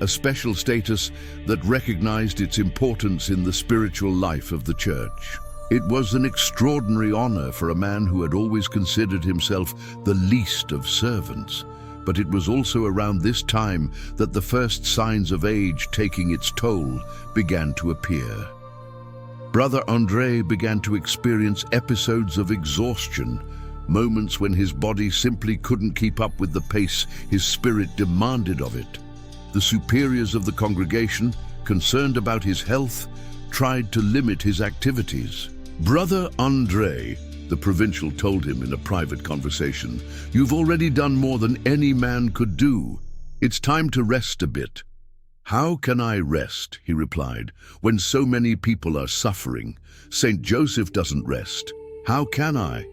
a special status that recognized its importance in the spiritual life of the church. It was an extraordinary honor for a man who had always considered himself the least of servants, but it was also around this time that the first signs of age taking its toll began to appear. Brother André began to experience episodes of exhaustion, moments when his body simply couldn't keep up with the pace his spirit demanded of it. The superiors of the congregation, concerned about his health, tried to limit his activities. "Brother André," the provincial told him in a private conversation, "you've already done more than any man could do. It's time to rest a bit." "How can I rest," he replied, "when so many people are suffering? Saint Joseph doesn't rest. How can I?"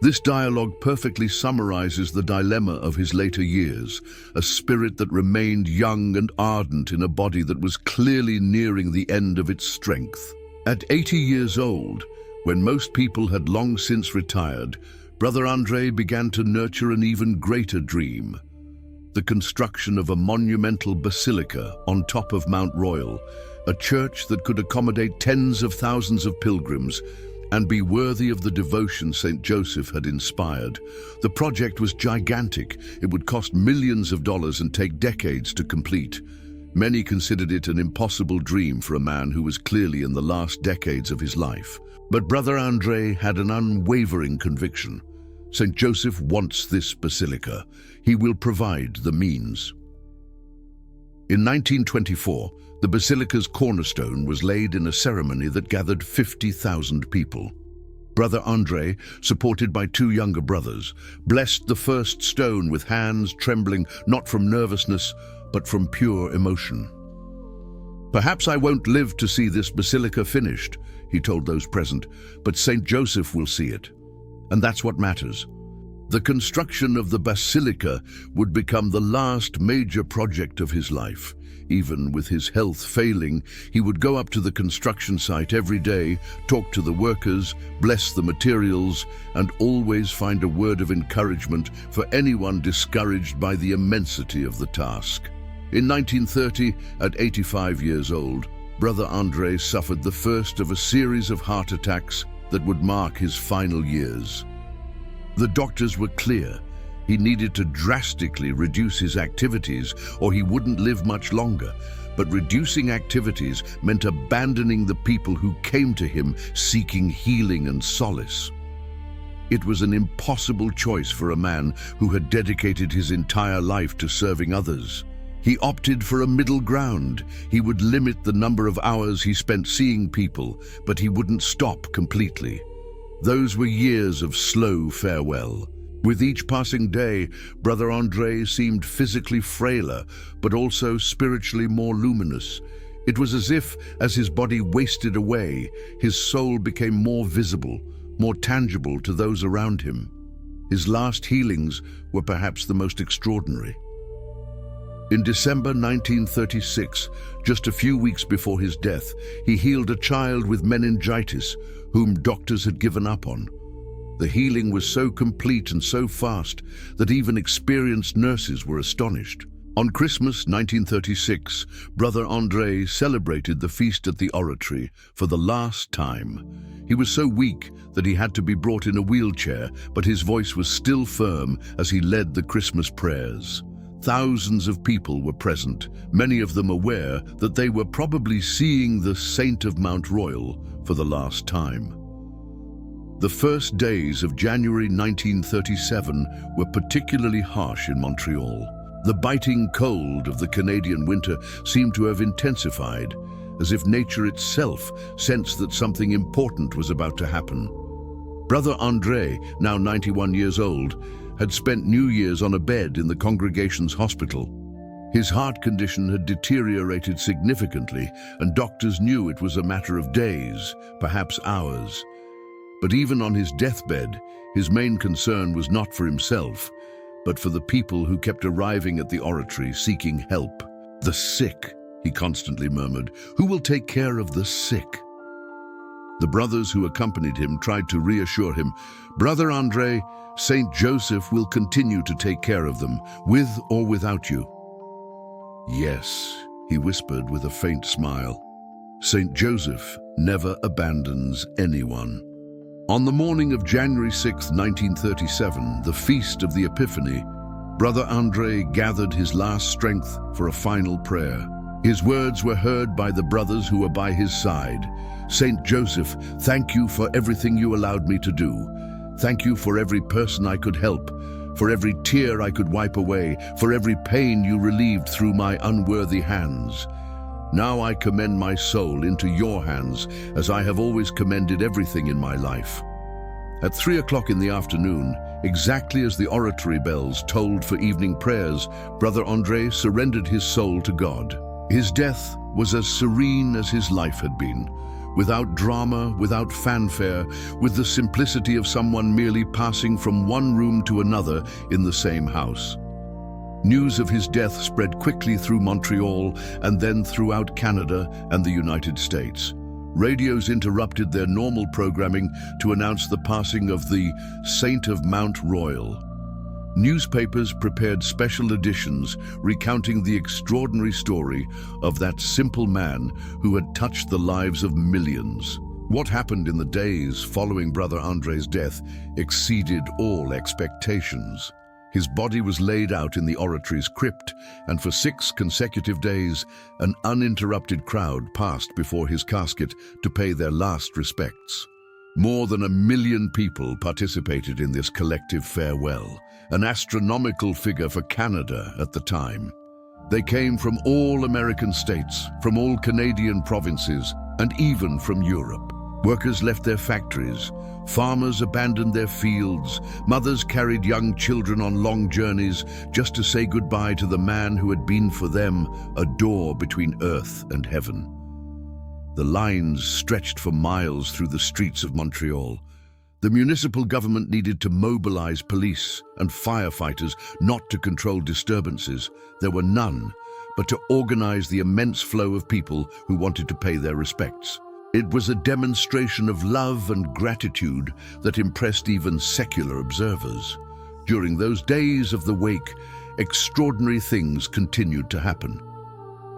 This dialogue perfectly summarizes the dilemma of his later years, a spirit that remained young and ardent in a body that was clearly nearing the end of its strength. At 80 years old, when most people had long since retired, Brother André began to nurture an even greater dream: the construction of a monumental basilica on top of Mount Royal, a church that could accommodate tens of thousands of pilgrims and be worthy of the devotion Saint Joseph had inspired. The project was gigantic. It would cost millions of dollars and take decades to complete. Many considered it an impossible dream for a man who was clearly in the last decades of his life. But Brother André had an unwavering conviction. Saint Joseph wants this basilica. He will provide the means. In 1924, the basilica's cornerstone was laid in a ceremony that gathered 50,000 people. Brother André, supported by 2 younger brothers, blessed the first stone with hands trembling not from nervousness, but from pure emotion. "Perhaps I won't live to see this basilica finished," he told those present, "but Saint Joseph will see it. And that's what matters." The construction of the basilica would become the last major project of his life. Even with his health failing, he would go up to the construction site every day, talk to the workers, bless the materials, and always find a word of encouragement for anyone discouraged by the immensity of the task. In 1930, at 85 years old, Brother André suffered the first of a series of heart attacks that would mark his final years. The doctors were clear. He needed to drastically reduce his activities or he wouldn't live much longer. But reducing activities meant abandoning the people who came to him seeking healing and solace. It was an impossible choice for a man who had dedicated his entire life to serving others. He opted for a middle ground. He would limit the number of hours he spent seeing people, but he wouldn't stop completely. Those were years of slow farewell. With each passing day, Brother André seemed physically frailer, but also spiritually more luminous. It was as his body wasted away, his soul became more visible, more tangible to those around him. His last healings were perhaps the most extraordinary. In December 1936, just a few weeks before his death, he healed a child with meningitis, whom doctors had given up on. The healing was so complete and so fast that even experienced nurses were astonished. On Christmas 1936, Brother André celebrated the feast at the Oratory for the last time. He was so weak that he had to be brought in a wheelchair, but his voice was still firm as he led the Christmas prayers. Thousands of people were present, many of them aware that they were probably seeing the Saint of Mount Royal for the last time. The first days of January 1937 were particularly harsh in Montreal. The biting cold of the Canadian winter seemed to have intensified, as if nature itself sensed that something important was about to happen. Brother André, now 91 years old, had spent New Year's on a bed in the congregation's hospital. His heart condition had deteriorated significantly, and doctors knew it was a matter of days, perhaps hours. But even on his deathbed, his main concern was not for himself, but for the people who kept arriving at the Oratory seeking help. "The sick," he constantly murmured. "Who will take care of the sick?" The brothers who accompanied him tried to reassure him. "Brother André, Saint Joseph will continue to take care of them, with or without you." "Yes," he whispered with a faint smile. "Saint Joseph never abandons anyone." On the morning of January 6, 1937, the feast of the Epiphany, Brother André gathered his last strength for a final prayer. His words were heard by the brothers who were by his side. "Saint Joseph, thank you for everything you allowed me to do. Thank you for every person I could help, for every tear I could wipe away, for every pain you relieved through my unworthy hands. Now I commend my soul into your hands, as I have always commended everything in my life." At 3 o'clock in the afternoon, exactly as the oratory bells tolled for evening prayers, Brother André surrendered his soul to God. His death was as serene as his life had been, without drama, without fanfare, with the simplicity of someone merely passing from one room to another in the same house. News of his death spread quickly through Montreal and then throughout Canada and the United States. Radios interrupted their normal programming to announce the passing of the Saint of Mount Royal. Newspapers prepared special editions recounting the extraordinary story of that simple man who had touched the lives of millions. What happened in the days following Brother André's death exceeded all expectations. His body was laid out in the oratory's crypt, and for 6 consecutive days, an uninterrupted crowd passed before his casket to pay their last respects. More than 1 million people participated in this collective farewell, an astronomical figure for Canada at the time. They came from all American states, from all Canadian provinces, and even from Europe. Workers left their factories, farmers abandoned their fields, mothers carried young children on long journeys just to say goodbye to the man who had been for them a door between earth and heaven. The lines stretched for miles through the streets of Montreal. The municipal government needed to mobilize police and firefighters not to control disturbances. There were none, but to organize the immense flow of people who wanted to pay their respects. It was a demonstration of love and gratitude that impressed even secular observers. During those days of the wake, extraordinary things continued to happen.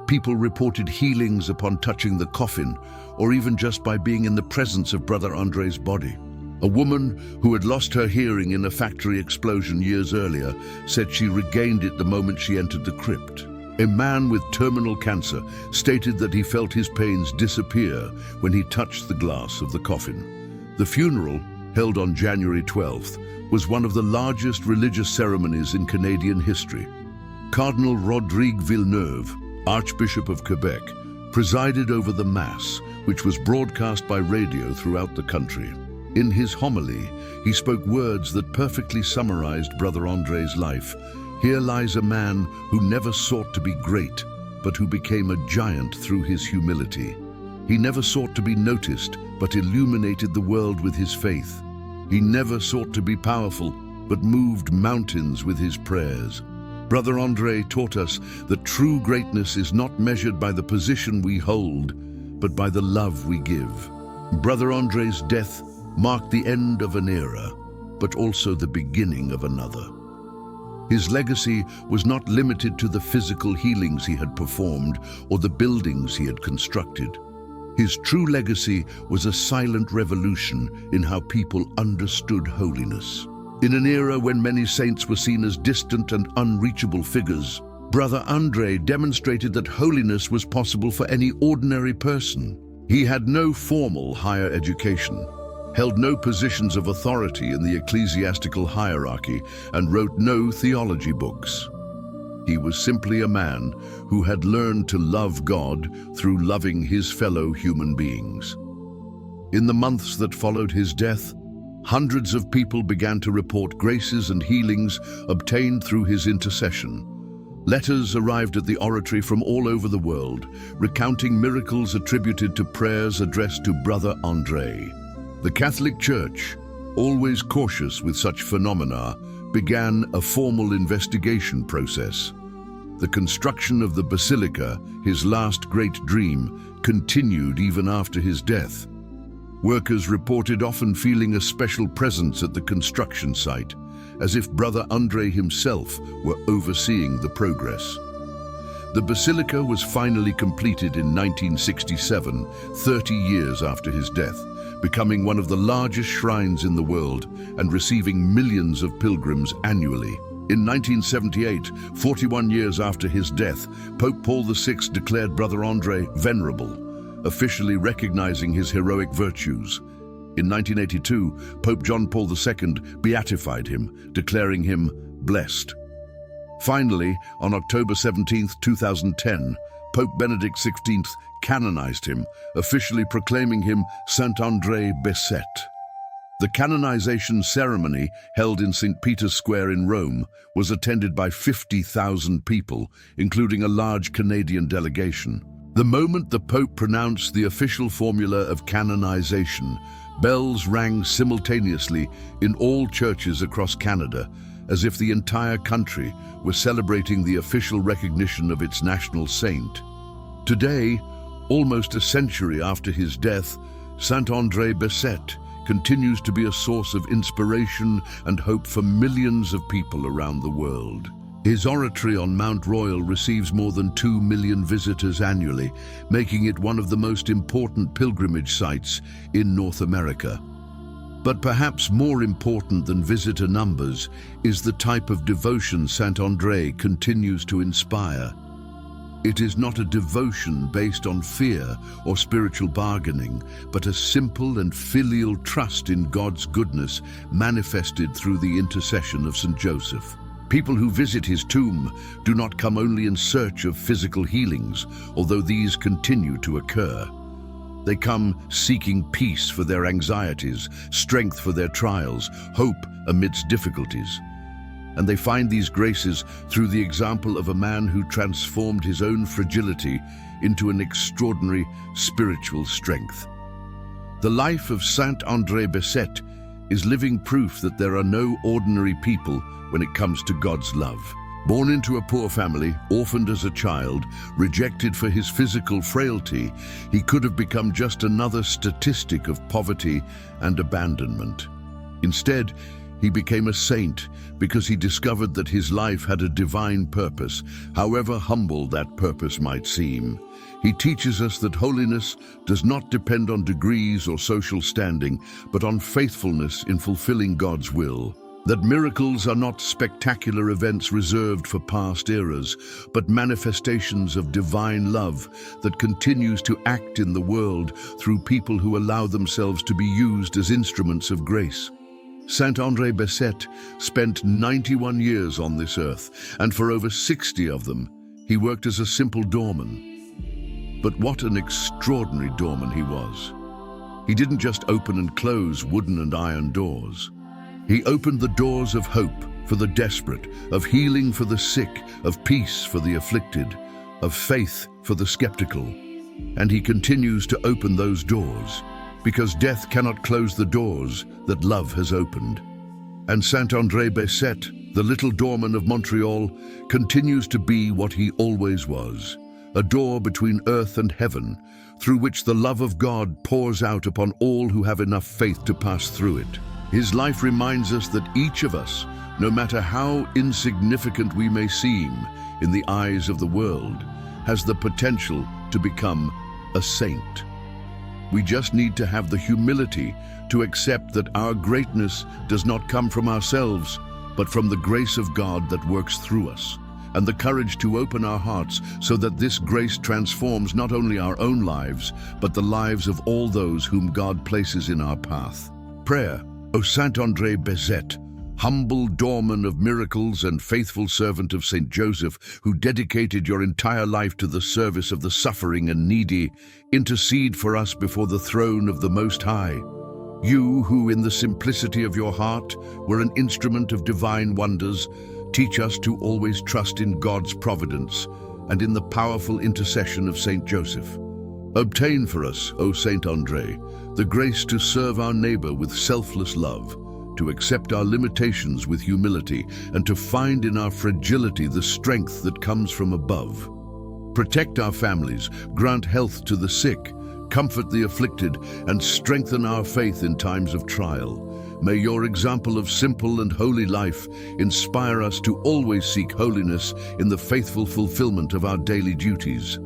People reported healings upon touching the coffin, or even just by being in the presence of Brother André's body. A woman who had lost her hearing in a factory explosion years earlier said she regained it the moment she entered the crypt. A man with terminal cancer stated that he felt his pains disappear when he touched the glass of the coffin. The funeral, held on January 12th, was one of the largest religious ceremonies in Canadian history. Cardinal Rodrigue Villeneuve, Archbishop of Quebec, presided over the Mass, which was broadcast by radio throughout the country. In his homily, he spoke words that perfectly summarized Brother André's life. Here lies a man who never sought to be great, but who became a giant through his humility. He never sought to be noticed, but illuminated the world with his faith. He never sought to be powerful, but moved mountains with his prayers. Brother André taught us that true greatness is not measured by the position we hold, but by the love we give. Brother André's death marked the end of an era, but also the beginning of another. His legacy was not limited to the physical healings he had performed or the buildings he had constructed. His true legacy was a silent revolution in how people understood holiness. In an era when many saints were seen as distant and unreachable figures, Brother André demonstrated that holiness was possible for any ordinary person. He had no formal higher education, held no positions of authority in the ecclesiastical hierarchy, and wrote no theology books. He was simply a man who had learned to love God through loving his fellow human beings. In the months that followed his death, hundreds of people began to report graces and healings obtained through his intercession. Letters arrived at the Oratory from all over the world, recounting miracles attributed to prayers addressed to Brother André. The Catholic Church, always cautious with such phenomena, began a formal investigation process. The construction of the basilica, his last great dream, continued even after his death. Workers reported often feeling a special presence at the construction site, as if Brother André himself were overseeing the progress. The basilica was finally completed in 1967, 30 years after his death, becoming one of the largest shrines in the world and receiving millions of pilgrims annually. In 1978, 41 years after his death, Pope Paul VI declared Brother André venerable, officially recognizing his heroic virtues. In 1982, Pope John Paul II beatified him, declaring him blessed. Finally, on October 17, 2010, Pope Benedict XVI canonized him, officially proclaiming him Saint André Bessette. The canonization ceremony, held in St. Peter's Square in Rome, was attended by 50,000 people, including a large Canadian delegation. The moment the Pope pronounced the official formula of canonization, bells rang simultaneously in all churches across Canada, as if the entire country was celebrating the official recognition of its national saint. Today, almost a century after his death, Saint André Bessette continues to be a source of inspiration and hope for millions of people around the world. His oratory on Mount Royal receives more than 2 million visitors annually, making it one of the most important pilgrimage sites in North America. But perhaps more important than visitor numbers is the type of devotion Saint André continues to inspire. It is not a devotion based on fear or spiritual bargaining, but a simple and filial trust in God's goodness manifested through the intercession of St. Joseph. People who visit his tomb do not come only in search of physical healings, although these continue to occur. They come seeking peace for their anxieties, strength for their trials, hope amidst difficulties. And they find these graces through the example of a man who transformed his own fragility into an extraordinary spiritual strength. The life of Saint André Bessette is living proof that there are no ordinary people when it comes to God's love. Born into a poor family, orphaned as a child, rejected for his physical frailty, he could have become just another statistic of poverty and abandonment. Instead, he became a saint because he discovered that his life had a divine purpose, however humble that purpose might seem. He teaches us that holiness does not depend on degrees or social standing, but on faithfulness in fulfilling God's will. That miracles are not spectacular events reserved for past eras, but manifestations of divine love that continues to act in the world through people who allow themselves to be used as instruments of grace. Saint André Bessette spent 91 years on this earth, and for over 60 of them, he worked as a simple doorman. But what an extraordinary doorman he was. He didn't just open and close wooden and iron doors. He opened the doors of hope for the desperate, of healing for the sick, of peace for the afflicted, of faith for the skeptical. And he continues to open those doors, because death cannot close the doors that love has opened. And Saint André Bessette, the little doorman of Montreal, continues to be what he always was, a door between earth and heaven, through which the love of God pours out upon all who have enough faith to pass through it. His life reminds us that each of us, no matter how insignificant we may seem in the eyes of the world, has the potential to become a saint. We just need to have the humility to accept that our greatness does not come from ourselves, but from the grace of God that works through us, and the courage to open our hearts so that this grace transforms not only our own lives, but the lives of all those whom God places in our path. Prayer. O Saint André Bessette, humble doorman of miracles and faithful servant of Saint Joseph, who dedicated your entire life to the service of the suffering and needy, intercede for us before the throne of the Most High. You, who in the simplicity of your heart were an instrument of divine wonders, teach us to always trust in God's providence and in the powerful intercession of Saint Joseph. Obtain for us, O Saint André, the grace to serve our neighbor with selfless love, to accept our limitations with humility, and to find in our fragility the strength that comes from above. Protect our families, grant health to the sick, comfort the afflicted, and strengthen our faith in times of trial. May your example of simple and holy life inspire us to always seek holiness in the faithful fulfillment of our daily duties.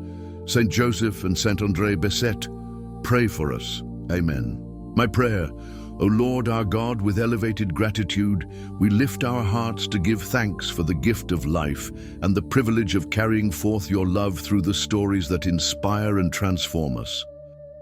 Saint Joseph and Saint André Bessette, pray for us. Amen. My prayer, O Lord our God, with elevated gratitude, we lift our hearts to give thanks for the gift of life and the privilege of carrying forth your love through the stories that inspire and transform us.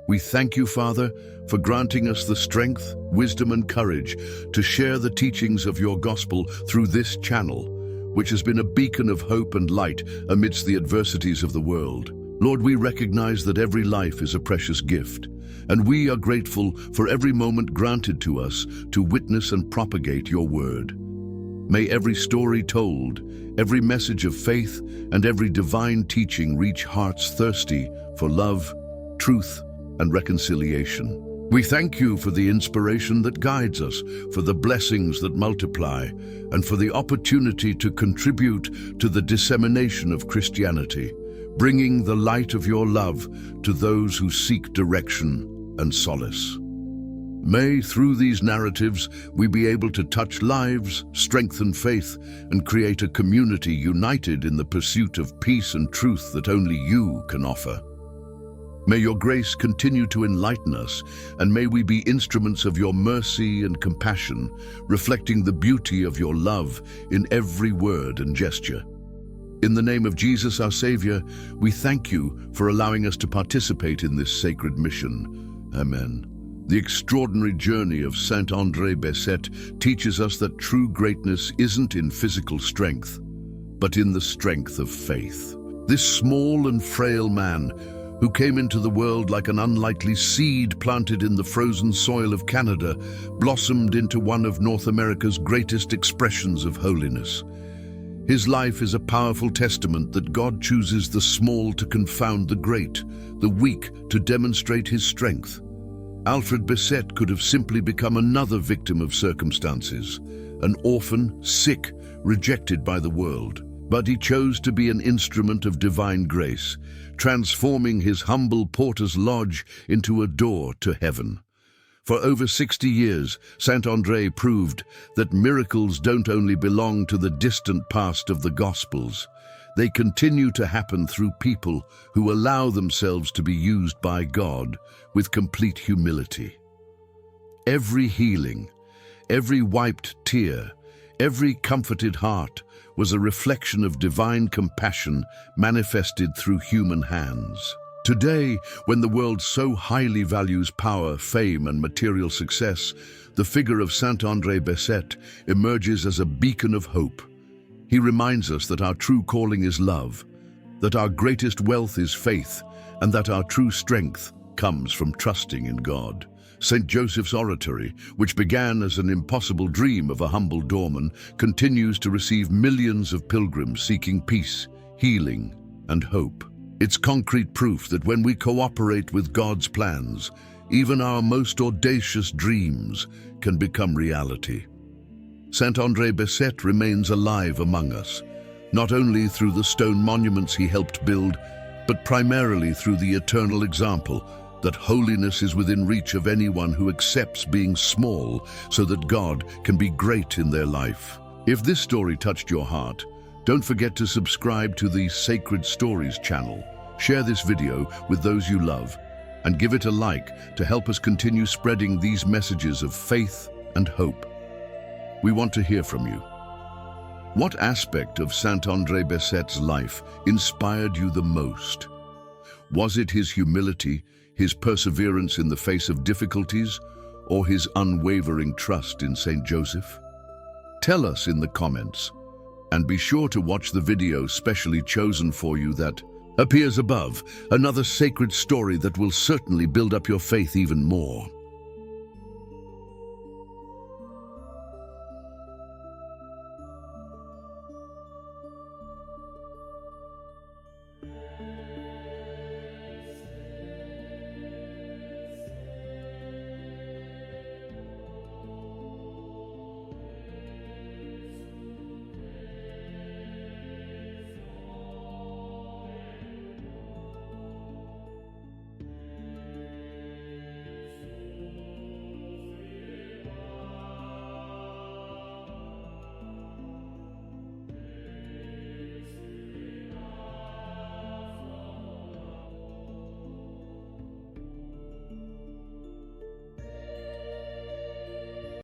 We thank you, Father, for granting us the strength, wisdom, and courage to share the teachings of your gospel through this channel, which has been a beacon of hope and light amidst the adversities of the world. Lord, we recognize that every life is a precious gift, and we are grateful for every moment granted to us to witness and propagate your word. May every story told, every message of faith, and every divine teaching reach hearts thirsty for love, truth, and reconciliation. We thank you for the inspiration that guides us, for the blessings that multiply, and for the opportunity to contribute to the dissemination of Christianity, bringing the light of your love to those who seek direction and solace. May, through these narratives, we be able to touch lives, strengthen faith, and create a community united in the pursuit of peace and truth that only you can offer. May your grace continue to enlighten us, and may we be instruments of your mercy and compassion, reflecting the beauty of your love in every word and gesture. In the name of Jesus, our Savior, we thank you for allowing us to participate in this sacred mission. Amen. The extraordinary journey of Saint André Bessette teaches us that true greatness isn't in physical strength, but in the strength of faith. This small and frail man, who came into the world like an unlikely seed planted in the frozen soil of Canada, blossomed into one of North America's greatest expressions of holiness. His life is a powerful testament that God chooses the small to confound the great, the weak to demonstrate his strength. Alfred Bessette could have simply become another victim of circumstances, an orphan, sick, rejected by the world. But he chose to be an instrument of divine grace, transforming his humble porter's lodge into a door to heaven. For over 60 years, Saint André proved that miracles don't only belong to the distant past of the Gospels. They continue to happen through people who allow themselves to be used by God with complete humility. Every healing, every wiped tear, every comforted heart was a reflection of divine compassion manifested through human hands. Today, when the world so highly values power, fame, and material success, the figure of Saint André Bessette emerges as a beacon of hope. He reminds us that our true calling is love, that our greatest wealth is faith, and that our true strength comes from trusting in God. St. Joseph's Oratory, which began as an impossible dream of a humble doorman, continues to receive millions of pilgrims seeking peace, healing, and hope. It's concrete proof that when we cooperate with God's plans, even our most audacious dreams can become reality. Saint André Bessette remains alive among us, not only through the stone monuments he helped build, but primarily through the eternal example that holiness is within reach of anyone who accepts being small so that God can be great in their life. If this story touched your heart, don't forget to subscribe to the Sacred Stories channel. Share this video with those you love and give it a like to help us continue spreading these messages of faith and hope. We want to hear from you. What aspect of Saint André Bessette's life inspired you the most? Was it his humility, his perseverance in the face of difficulties, or his unwavering trust in Saint Joseph? Tell us in the comments, and be sure to watch the video specially chosen for you that appears above, another sacred story that will certainly build up your faith even more.